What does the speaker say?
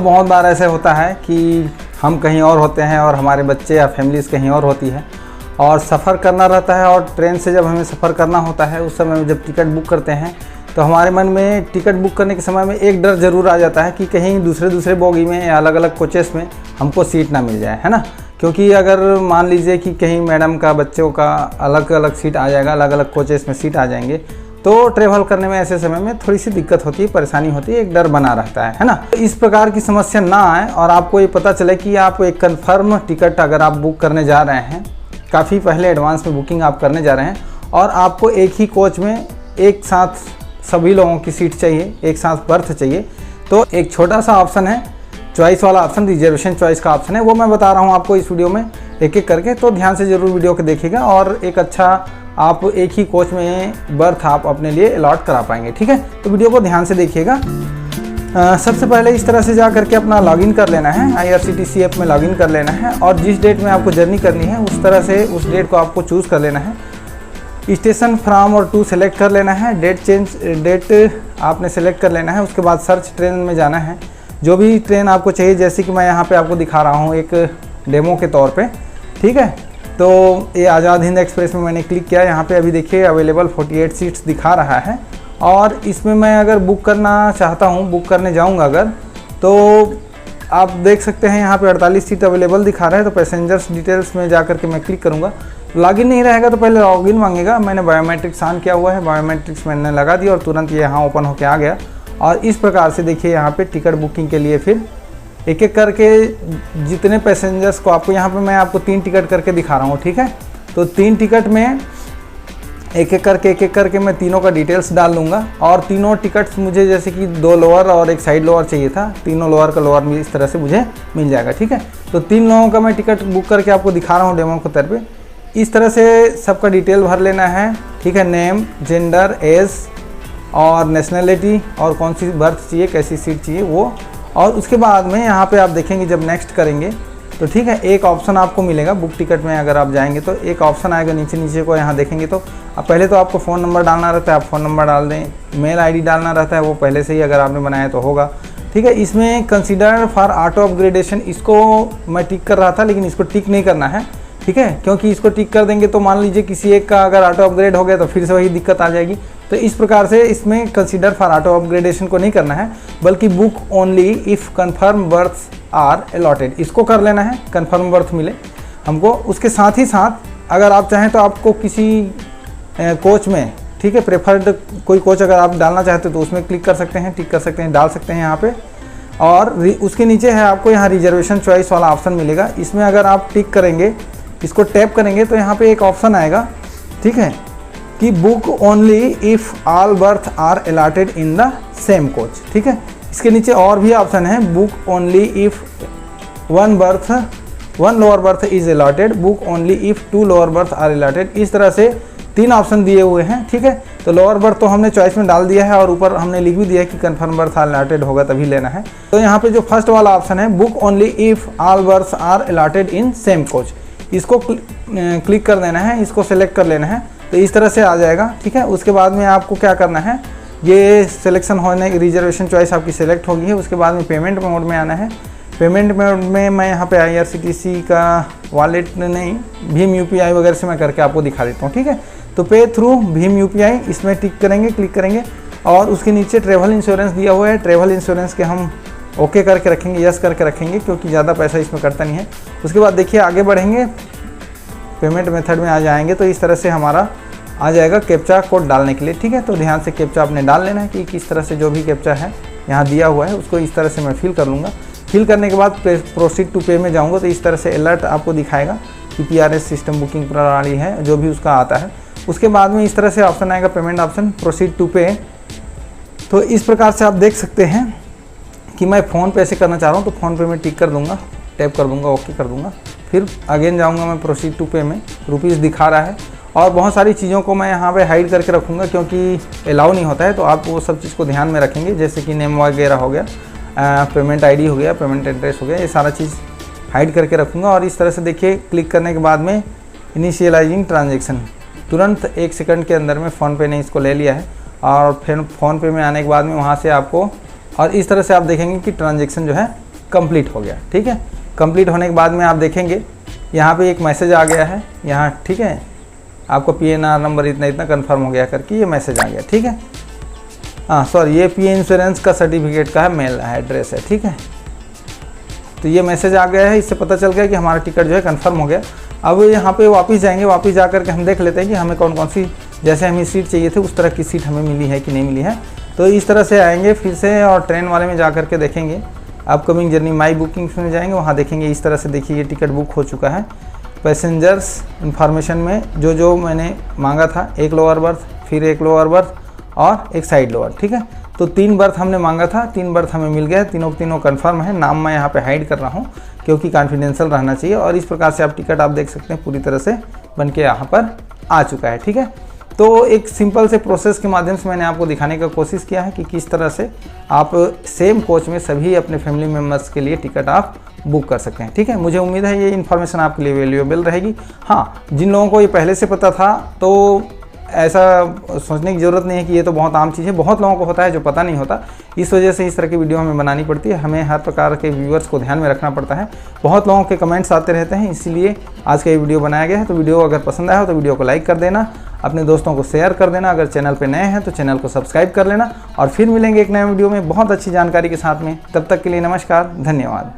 बहुत बार ऐसे होता है कि हम कहीं और होते हैं और हमारे बच्चे या फैमिलीज़ कहीं और होती है और सफ़र करना रहता है, और ट्रेन से जब हमें सफ़र करना होता है उस समय जब टिकट बुक करते हैं तो हमारे मन में टिकट बुक करने के समय में एक डर ज़रूर आ जाता है कि कहीं दूसरे बोगी में या अलग अलग कोचेस में हमको सीट ना मिल जाए, है ना। क्योंकि अगर मान लीजिए कि कहीं मैडम का बच्चों का अलग अलग सीट आ जाएगा, अलग अलग कोचेस में सीट आ जाएंगे, तो ट्रैवल करने में ऐसे समय में थोड़ी सी दिक्कत होती है, परेशानी होती है, एक डर बना रहता है ना। तो इस प्रकार की समस्या ना आए और आपको ये पता चले कि आप एक कंफर्म टिकट अगर आप बुक करने जा रहे हैं, काफ़ी पहले एडवांस में बुकिंग आप करने जा रहे हैं और आपको एक ही कोच में एक साथ सभी लोगों की सीट चाहिए, एक साथ बर्थ चाहिए, तो एक छोटा सा ऑप्शन है, चॉइस वाला ऑप्शन, रिजर्वेशन चॉइस का ऑप्शन है, वो मैं बता रहा हूँ आपको इस वीडियो में एक एक करके। तो ध्यान से ज़रूर वीडियो को देखिएगा और एक अच्छा आप एक ही कोच में बर्थ आप अपने लिए अलॉट करा पाएंगे, ठीक है। तो वीडियो को ध्यान से देखिएगा। सबसे पहले इस तरह से जा करके अपना लॉगिन कर लेना है, IRCTC ऐप में लॉगिन कर लेना है और जिस डेट में आपको जर्नी करनी है उस तरह से उस डेट को आपको चूज़ कर लेना है। स्टेशन फ्रॉम और टू सेलेक्ट कर लेना है, डेट आपने सेलेक्ट कर लेना है। उसके बाद सर्च ट्रेन में जाना है, जो भी ट्रेन आपको चाहिए, जैसे कि मैं यहाँ पे आपको दिखा रहा हूँ एक डेमो के तौर पे, ठीक है। तो ये आज़ाद हिंद एक्सप्रेस में मैंने क्लिक किया, यहाँ पे अभी देखिए अवेलेबल 48 सीट्स दिखा रहा है और इसमें मैं अगर बुक करना चाहता हूँ, बुक करने जाऊँगा अगर, तो आप देख सकते हैं यहाँ पे 48 सीट अवेलेबल दिखा रहा है। तो पैसेंजर्स डिटेल्स में जा करके मैं क्लिक करूँगा। लॉगिन नहीं रहेगा तो पहले लॉगिन मांगेगा, मैंने बायोमेट्रिक्स ऑन किया हुआ है, बायोमेट्रिक्स मैंने लगा दिया और तुरंत ये यहाँ ओपन होके आ गया। और इस प्रकार से देखिए यहाँ पे टिकट बुकिंग के लिए फिर एक एक करके जितने पैसेंजर्स को आपको यहाँ पे मैं आपको 3 टिकट करके दिखा रहा हूँ, ठीक है। तो 3 टिकट में एक एक करके मैं तीनों का डिटेल्स डाल लूँगा और तीनों टिकट्स मुझे जैसे कि 2 लोअर और एक साइड लोअर चाहिए था, तीनों लोअर का लोअर इस तरह से मुझे मिल जाएगा, ठीक है। तो 3 लोगों का मैं टिकट बुक करके आपको दिखा रहा हूँ डेमो के तौर पे। इस तरह से सबका डिटेल भर लेना है, ठीक है, नेम, जेंडर, एज और नेशनलिटी और कौन सी बर्थ चाहिए, कैसी सीट चाहिए वो। और उसके बाद में यहाँ पे आप देखेंगे जब नेक्स्ट करेंगे तो ठीक है, एक ऑप्शन आपको मिलेगा बुक टिकट में। अगर आप जाएंगे तो एक ऑप्शन आएगा नीचे को, यहाँ देखेंगे तो अब पहले तो आपको फ़ोन नंबर डालना रहता है, आप फ़ोन नंबर डाल दें। मेल ID डालना रहता है, वो पहले से ही अगर आपने बनाया तो होगा, ठीक है। इसमें कंसिडर फॉर ऑटो अपग्रेडेशन, इसको मैं टिक कर रहा था लेकिन इसको टिक नहीं करना है, ठीक है, क्योंकि इसको टिक कर देंगे तो मान लीजिए किसी एक का अगर ऑटो अपग्रेड हो गया तो फिर से वही दिक्कत आ जाएगी। तो इस प्रकार से इसमें कंसीडर फॉर ऑटो अपग्रेडेशन को नहीं करना है, बल्कि book only if confirm berths are allotted, इसको कर लेना है, कन्फर्म बर्थ मिले हमको। उसके साथ ही साथ अगर आप चाहें तो आपको किसी कोच में, ठीक है, प्रेफर्ड कोई कोच अगर आप डालना चाहते हो तो उसमें क्लिक कर सकते हैं, टिक कर सकते हैं, डाल सकते हैं यहाँ पे। और उसके नीचे है आपको यहाँ रिजर्वेशन चॉइस वाला ऑप्शन मिलेगा, इसमें अगर आप टिक करेंगे, इसको टैप करेंगे तो यहाँ पे एक ऑप्शन आएगा, ठीक है, कि book only if all berth are allotted in the same coach, ठीक है। इसके नीचे और भी ऑप्शन है, book only if one lower berth is allotted, book only if 2 lower berth are allotted. इस तरह से 3 ऑप्शन दिए हुए हैं, ठीक है। तो लोअर बर्थ तो हमने चॉइस में डाल दिया है और ऊपर हमने लिख भी दिया है कि कन्फर्म बर्थ अलॉटेड होगा तभी लेना है। तो यहाँ पे जो फर्स्ट वाला ऑप्शन है, book only if all berth are allotted in same coach, इसको क्लिक कर देना है, इसको सेलेक्ट कर लेना है, तो इस तरह से आ जाएगा, ठीक है। उसके बाद में आपको क्या करना है, ये सिलेक्शन होने, रिजर्वेशन चॉइस आपकी सेलेक्ट होगी है। उसके बाद में पेमेंट मोड में आना है। पेमेंट मोड में मैं यहाँ पे IRCTC का वॉलेट नहीं, भीम UPI वगैरह से मैं करके आपको दिखा देता हूँ, ठीक है। तो पे थ्रू भीम UPI, इसमें टिक करेंगे, क्लिक करेंगे और उसके नीचे ट्रैवल इंश्योरेंस दिया हुआ है, ट्रैवल इंश्योरेंस के हम ओके करके रखेंगे, यस करके रखेंगे, क्योंकि ज़्यादा पैसा इसमें करता नहीं है। उसके बाद देखिए आगे बढ़ेंगे, पेमेंट मेथड में आ जाएंगे तो इस तरह से हमारा आ जाएगा कैप्चा कोड डालने के लिए, ठीक है। तो ध्यान से कैप्चा आपने डाल लेना है कि किस तरह से जो भी कैप्चा है यहाँ दिया हुआ है उसको इस तरह से मैं फिल कर लूँगा। फिल करने के बाद प्रोसीड टू पे में जाऊँगा तो इस तरह से अलर्ट आपको दिखाएगा कि PRS सिस्टम बुकिंग प्रणाली है, जो भी उसका आता है। उसके बाद में इस तरह से ऑप्शन आएगा, पेमेंट ऑप्शन, प्रोसीड टू पे। तो इस प्रकार से आप देख सकते हैं कि मैं फ़ोनपे से करना चाह रहा हूँ तो फ़ोनपे में टिक कर दूँगा, टैप कर दूँगा, ओके कर दूँगा। फिर अगेन जाऊँगा मैं प्रोसीड टू पे में, रुपीज़ दिखा रहा है और बहुत सारी चीज़ों को मैं यहाँ पे हाइड करके रखूँगा क्योंकि अलाउ नहीं होता है, तो आप वो सब चीज़ को ध्यान में रखेंगे, जैसे कि नेम वगैरह हो गया, पेमेंट ID हो गया, पेमेंट एड्रेस हो गया, ये सारा चीज़ हाइड करके रखूँगा। और इस तरह से देखिए क्लिक करने के बाद में इनिशियलाइजिंग ट्रांजेक्शन, तुरंत 1 सेकंड के अंदर में फ़ोनपे ने इसको ले लिया है। और फिर फ़ोनपे में आने के बाद में वहाँ से आपको, और इस तरह से आप देखेंगे कि ट्रांजेक्शन जो है कंप्लीट हो गया। ठीक है, कंप्लीट होने के बाद में आप देखेंगे यहाँ पे एक मैसेज आ गया है यहाँ। ठीक है, आपको PNR नंबर इतना इतना कंफर्म हो गया करके ये मैसेज आ गया। ठीक है, हाँ सॉरी, ये PA इंश्योरेंस का सर्टिफिकेट का है, मेल है, एड्रेस है। ठीक है, तो ये मैसेज आ गया है, इससे पता चल गया कि हमारा टिकट जो है कंफर्म हो गया। अब यहाँ पे वापस जाएंगे, वापस जा करके हम देख लेते हैं कि हमें कौन कौन सी, जैसे हमें सीट चाहिए थी उस तरह की सीट हमें मिली है कि नहीं मिली है। तो इस तरह से आएंगे फिर से और ट्रेन वाले में जा करके देखेंगे, अपकमिंग जर्नी माई बुकिंग्स में जाएंगे, वहाँ देखेंगे इस तरह से देखिए ये टिकट बुक हो चुका है। पैसेंजर्स इन्फॉर्मेशन में जो जो मैंने मांगा था, एक लोअर बर्थ, फिर एक लोअर बर्थ और एक साइड लोअर। ठीक है, तो 3 बर्थ हमने मांगा था, 3 बर्थ हमें मिल गया, तीनों कंफर्म है। नाम मैं यहाँ पे हाइड कर रहा हूँ क्योंकि कॉन्फिडेंशियल रहना चाहिए। और इस प्रकार से आप टिकट आप देख सकते हैं पूरी तरह से बन के यहाँ पर आ चुका है। ठीक है, तो एक सिंपल से प्रोसेस के माध्यम से मैंने आपको दिखाने का कोशिश किया है कि किस तरह से आप सेम कोच में सभी अपने फैमिली मेम्बर्स के लिए टिकट आप बुक कर सकते हैं। ठीक है, मुझे उम्मीद है ये इन्फॉर्मेशन आपके लिए वैल्यूएबल रहेगी। हाँ, जिन लोगों को ये पहले से पता था तो ऐसा सोचने की ज़रूरत नहीं है कि ये तो बहुत आम चीज़ है, बहुत लोगों को होता है जो पता नहीं होता। इस वजह से इस तरह की वीडियो हमें बनानी पड़ती है, हमें हर प्रकार के व्यूअर्स को ध्यान में रखना पड़ता है। बहुत लोगों के कमेंट्स आते रहते हैं, इसीलिए आज का ये वीडियो बनाया गया है। तो वीडियो अगर पसंद आया हो तो वीडियो को लाइक कर देना, अपने दोस्तों को शेयर कर देना। अगर चैनल पर नए हैं तो चैनल को सब्सक्राइब कर लेना और फिर मिलेंगे एक नए वीडियो में बहुत अच्छी जानकारी के साथ में। तब तक के लिए नमस्कार, धन्यवाद।